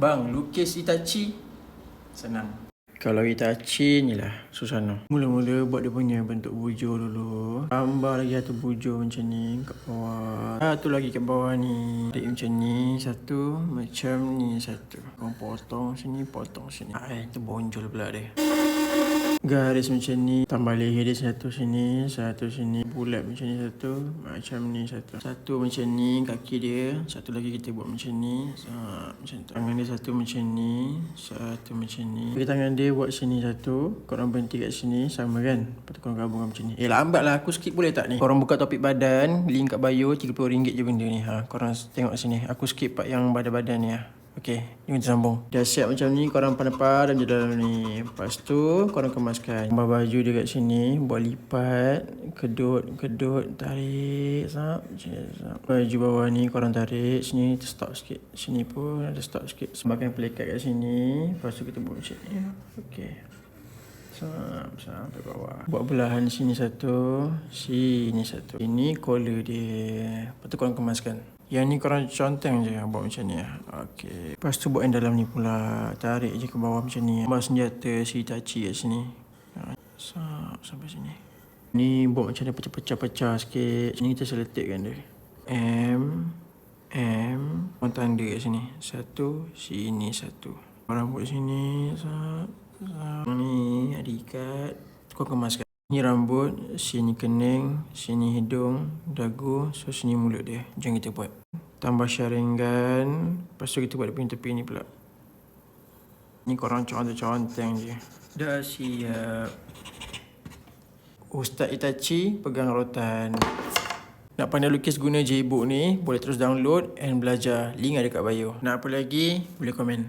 Bang, lukis Itachi senang. Kalau Itachi ni lah Susanoo. Mula-mula buat dia punya bentuk bujur dulu. Tambah lagi satu bujur macam ni kat bawah. Satu lagi kat bawah ni. Tarik macam ni satu, macam ni satu. Korang potong sini, potong sini. Itu bonjol pula dia. Garis macam ni. Tambah leher dia satu sini, satu sini. Bulat macam ni satu, macam ni satu. Satu macam ni kaki dia. Satu lagi kita buat macam ni. Macam tu. Tangan dia satu macam ni, satu macam ni. Bagi tangan dia buat sini satu. Korang berhenti kat sini, sama kan? Lepas tu korang gabungkan macam ni. Lambat lah, aku skip boleh tak ni? Korang buka topik badan, link kat bio, RM30 je benda ni. Korang tengok sini. Aku skip part yang badan-badan ni . Okey, ni kita sambung. Dah siap macam ni, korang pandai-pandai je dalam ni. Lepas tu, korang kemaskan. Tambah baju dia kat sini, buat lipat, kedut, tarik, sap. Baju bawah ni korang tarik, sini stop sikit. Sini pun ada stop sikit. Semakan pelikat kat sini, lepas tu kita buat macam ni. Okey. Sampai bawah. Buat belahan sini satu, sini satu. Ini collar dia. Lepas tu korang kemaskan. Yang ni korang conteng je buat macam ni . Okey. Lepas tu buat yang dalam ni pula. Tarik je ke bawah macam ni . Tambah senjata si Itachi kat sini. Sampai sini. Ni buat macam dia pecah-pecah sikit. Ni kita seletikkan dia. M. Korang tanda kat sini. Satu, sini satu. Korang buat sini. Ni ada ikat. Korang kemaskan. Ni rambut, sini kening, sini hidung, dagu, so sini mulut dia. Jom kita buat. Tambah sharingan. Lepas tu kita buat dia punya tepi ni pula. Ni korang conteng je. Dah siap. Ustaz Itachi pegang rotan. Nak pandai lukis guna je e-book ni, boleh terus download and belajar. Link ada kat bio. Nak apa lagi, boleh komen.